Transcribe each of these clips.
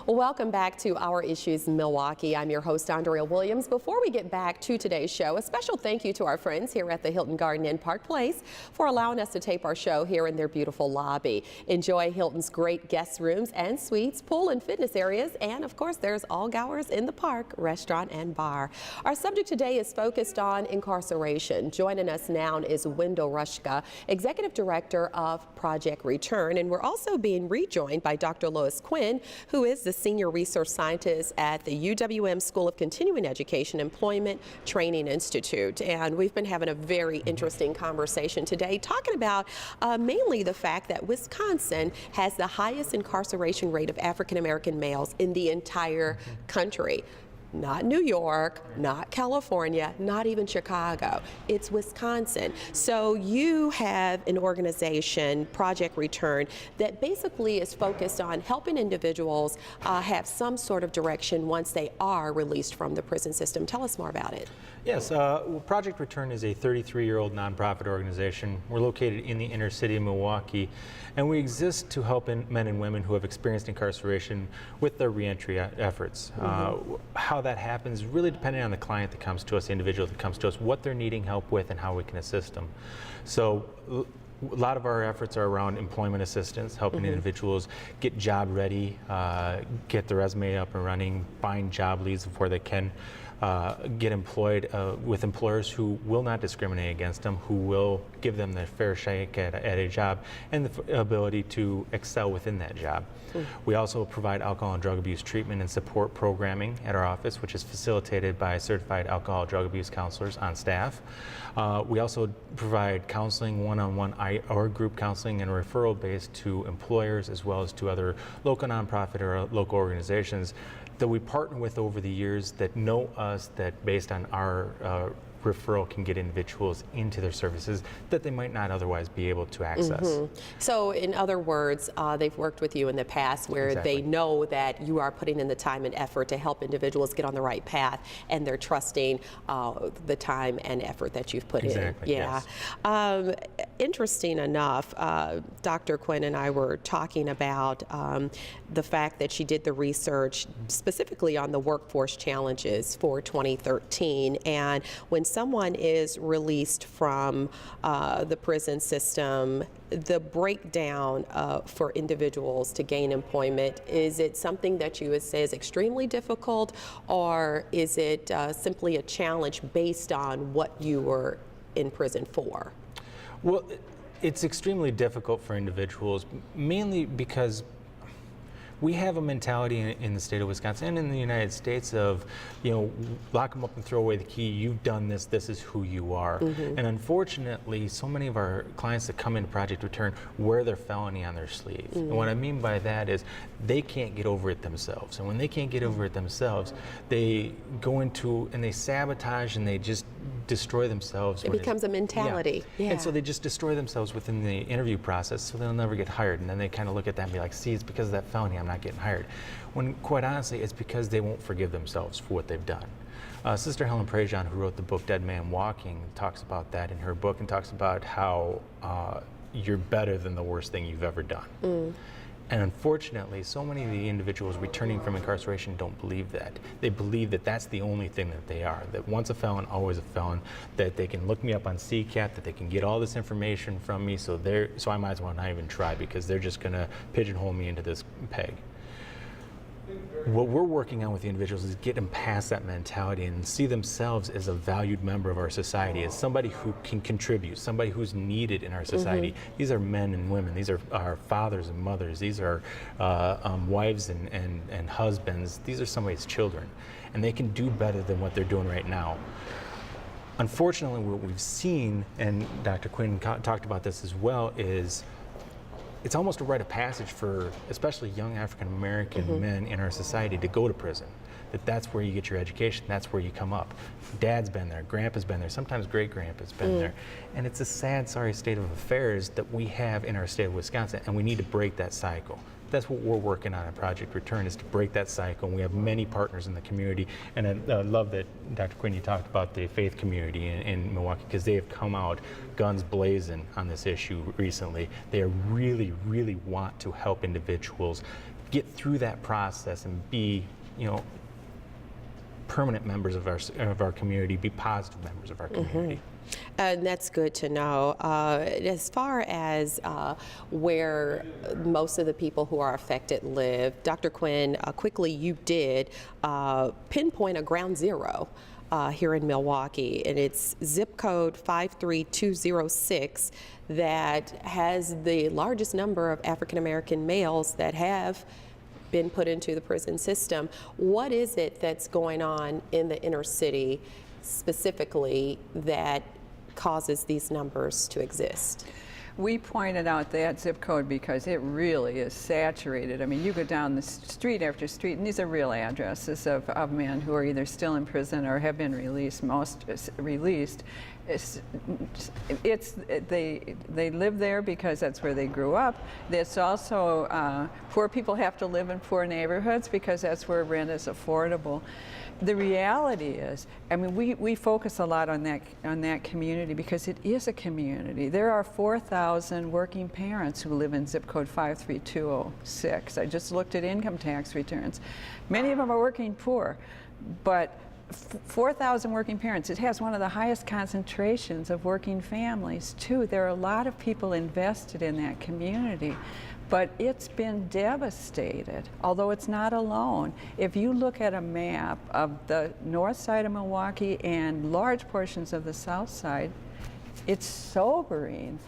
Welcome back to Our Issues Milwaukee. I'm your host, Andrea Williams. Before we get back to today's show, a special thank you to our friends here at the Hilton Garden Inn Park Place for allowing us to tape our show here in their beautiful lobby. Enjoy Hilton's great guest rooms and suites, pool and fitness areas, and of course there's all hours in the park, restaurant and bar. Our subject today is focused on incarceration. Joining us now is Wendel, Hruska, Executive Director of Project Return, and we're also being rejoined by Dr. Lois Quinn, who is the Senior Research Scientist at the UW-M School of Continuing Education Employment Training Institute. And we've been having a very interesting conversation today talking about mainly the fact that Wisconsin has the highest incarceration rate of African American males in the entire country. Not New York, not California, not even Chicago. It's Wisconsin. So you have an organization, Project Return, that basically is focused on helping individuals have some sort of direction once they are released from the prison system. Tell us more about it. Yes, Project Return is a 33-year-old nonprofit organization. We're located in the inner city of Milwaukee, and we exist to help men and women who have experienced incarceration with their reentry efforts. How that happens really depending on the client that comes to us, the individual that comes to us, what they're needing help with and how we can assist them. So a lot of our efforts are around employment assistance, helping individuals get job ready, get their resume up and running, find job leads before they can get employed with employers who will not discriminate against them, who will give them their fair shake at a job and the ability to excel within that job. We also provide alcohol and drug abuse treatment and support programming at our office, which is facilitated by certified alcohol and drug abuse counselors on staff. We also provide counseling, one-on-one or group counseling and referral based to employers as well as to other local nonprofit or local organizations that we partner with over the years that know us, that based on our referral can get individuals into their services that they might not otherwise be able to access. So in other words, they've worked with you in the past where they know that you are putting in the time and effort to help individuals get on the right path, and they're trusting the time and effort that you've put in. Yeah. Yes. Interesting enough, Dr. Quinn and I were talking about the fact that she did the research specifically on the workforce challenges for 2013, and when someone is released from the prison system, the breakdown for individuals to gain employment, is it something that you would say is extremely difficult, or is it simply a challenge based on what you were in prison for? Well, it's extremely difficult for individuals, mainly because we have a mentality in the state of Wisconsin and in the United States of, you know, lock them up and throw away the key. You've done this. This is who you are. And unfortunately, so many of our clients that come into Project Return wear their felony on their sleeve. And what I mean by that is they can't get over it themselves. And when they can't get over it themselves, they go into and they sabotage and they just destroy themselves. It becomes a mentality. Yeah. And so they just destroy themselves within the interview process, so they'll never get hired. And then they kind of look at that and be like, see, it's because of that felony I'm not getting hired. When quite honestly, it's because they won't forgive themselves for what they've done. Sister Helen Prejean, who wrote the book Dead Man Walking, talks about that in her book and talks about how you're better than the worst thing you've ever done. And unfortunately, so many of the individuals returning from incarceration don't believe that. They believe that that's the only thing that they are, that once a felon, always a felon, that they can look me up on CCAT, that they can get all this information from me, so I might as well not even try because they're just gonna pigeonhole me into this peg. What we're working on with the individuals is get them past that mentality and see themselves as a valued member of our society, as somebody who can contribute, somebody who's needed in our society. These are men and women. These are our fathers and mothers. These are wives and husbands. These are somebody's children, and they can do better than what they're doing right now. Unfortunately, what we've seen, and Dr. Quinn talked about this as well, is it's almost a rite of passage for especially young African American men in our society to go to prison. that's where you get your education, that's where you come up. Dad's been there, Grandpa's been there, sometimes great-grandpa's been there. And it's a sad, sorry state of affairs that we have in our state of Wisconsin, and we need to break that cycle. That's what we're working on at Project Return, is to break that cycle. And we have many partners in the community, and I love that, Dr. Quinn, you talked about the faith community in Milwaukee, because they have come out guns blazing on this issue recently. They really, really want to help individuals get through that process and be, permanent members of our community, be positive members of our community. And that's good to know. As far as where most of the people who are affected live, Dr. Quinn, quickly you did pinpoint a ground zero here in Milwaukee, and it's zip code 53206 that has the largest number of African American males that have been put into the prison system. What is it that's going on in the inner city specifically that causes these numbers to exist? We pointed out that zip code because it really is saturated. I mean, you go down the street after street, and these are real addresses of men who are either still in prison or have been released. Most released. They live there because that's where they grew up. It's also poor people have to live in poor neighborhoods because that's where rent is affordable. The reality is, I mean, we focus a lot on that community because it is a community. There are 4,000 working parents who live in zip code 53206. I just looked at income tax returns. Many of them are working poor, but 4,000 working parents. It has one of the highest concentrations of working families too. There are a lot of people invested in that community. But it's been devastated, although it's not alone. If you look at a map of the north side of Milwaukee and large portions of the south side, it's sobering.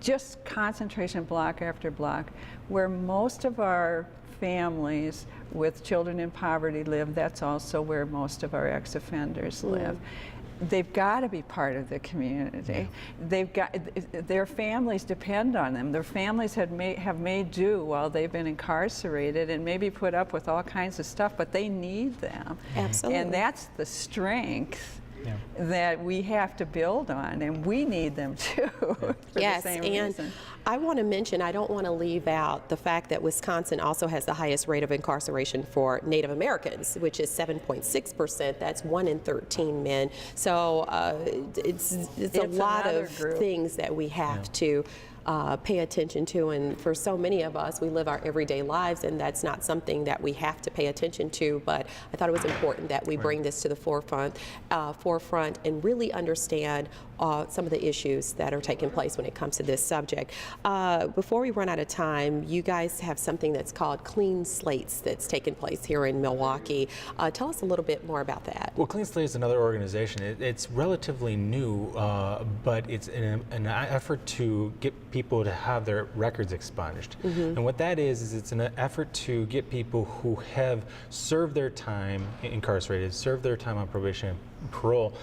Just concentration block after block. Where most of our families with children in poverty live, that's also where most of our ex-offenders live. They've got to be part of the community. They've got, their families depend on them. Their families have made do while they've been incarcerated and maybe put up with all kinds of stuff, but they need them. Absolutely. And that's the strength that we have to build on, and we need them too for the same reason. I want to mention, I don't want to leave out the fact that Wisconsin also has the highest rate of incarceration for Native Americans, which is 7.6%. That's 1 in 13 men. So it's a lot of things that we have to pay attention to, and for so many of us, we live our everyday lives, and that's not something that we have to pay attention to, but I thought it was important that we bring this to the forefront and really understand some of the issues that are taking place when it comes to this subject. Before we run out of time, you guys have something that's called Clean Slates that's taking place here in Milwaukee. Tell us a little bit more about that. Well, Clean Slate is another organization. It's relatively new, but it's an effort to get people to have their records expunged. And what that is it's an effort to get people who have served their time incarcerated, served their time on probation and parole,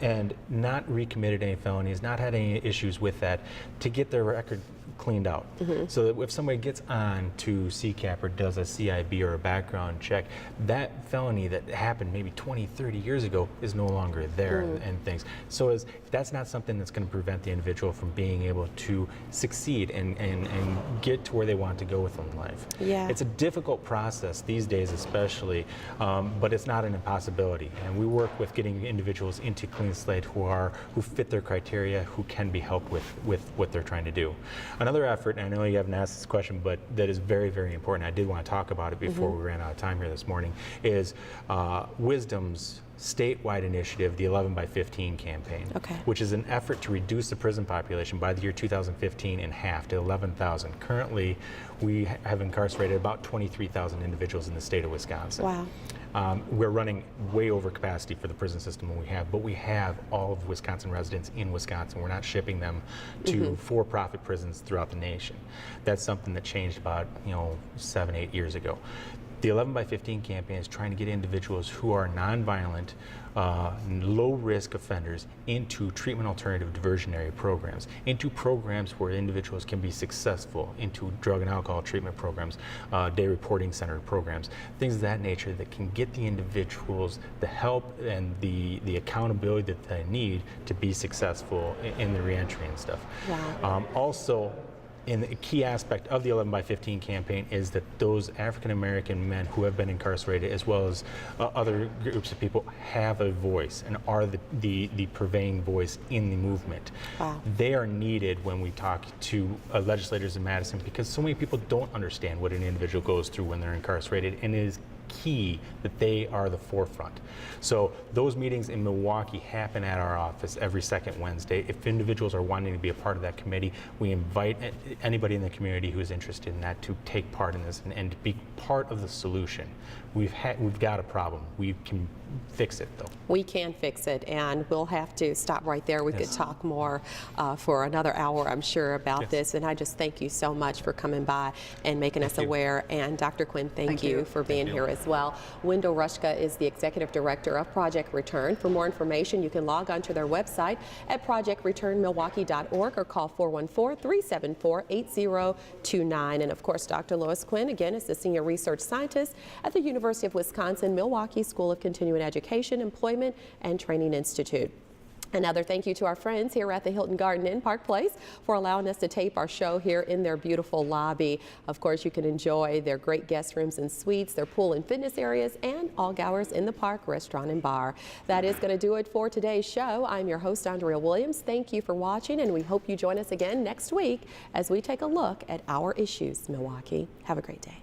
and not recommitted any felonies, not had any issues with that, to get their record cleaned out. So that if somebody gets on to CCAP or does a CIB or a background check, that felony that happened maybe 20, 30 years ago is no longer there and things. So that's not something that's going to prevent the individual from being able to succeed and get to where they want to go with in life. It's a difficult process these days especially, but it's not an impossibility. And we work with getting individuals into Clean Slate who fit their criteria, who can be helped with what they're trying to do. Another effort, and I know you haven't asked this question, but that is very, very important, I did want to talk about it before we ran out of time here this morning, is Wisdom's statewide initiative, the 11 by 15 campaign, which is an effort to reduce the prison population by the year 2015 in half to 11,000. Currently, we have incarcerated about 23,000 individuals in the state of Wisconsin. Wow. We're running way over capacity for the prison system but we have all of Wisconsin residents in Wisconsin. We're not shipping them to for-profit prisons throughout the nation. That's something that changed about 7, 8 years ago. The 11 by 15 campaign is trying to get individuals who are nonviolent, low-risk offenders into treatment alternative diversionary programs, into programs where individuals can be successful, into drug and alcohol treatment programs, day reporting center programs, things of that nature that can get the individuals the help and the accountability that they need to be successful in the reentry and stuff. Wow. Also, and a key aspect of the 11 by 15 campaign is that those African American men who have been incarcerated, as well as other groups of people, have a voice and are the purveying voice in the movement. Wow. They are needed when we talk to legislators in Madison, because so many people don't understand what an individual goes through when they're incarcerated, and it is key that they are the forefront. So those meetings in Milwaukee happen at our office every second Wednesday. If individuals are wanting to be a part of that committee, we invite anybody in the community who is interested in that to take part in this and to be part of the solution. We've got a problem. We can fix it, though. We can fix it, and we'll have to stop right there. We could talk more for another hour, I'm sure, about this. And I just thank you so much for coming by and making us aware. And Dr. Quinn, thank you for being here as well. Wendel Hruska is the Executive Director of Project Return. For more information, you can log on to their website at projectreturnmilwaukee.org or call 414-374-8029. And of course, Dr. Lois Quinn, again, is the Senior Research Scientist at the University of Wisconsin-Milwaukee School of Continuing Education, Employment, and Training Institute. Another thank you to our friends here at the Hilton Garden Inn Park Place for allowing us to tape our show here in their beautiful lobby. Of course, you can enjoy their great guest rooms and suites, their pool and fitness areas, and all hours in the park, restaurant, and bar. That is going to do it for today's show. I'm your host, Andrea Williams. Thank you for watching, and we hope you join us again next week as we take a look at our issues, Milwaukee. Have a great day.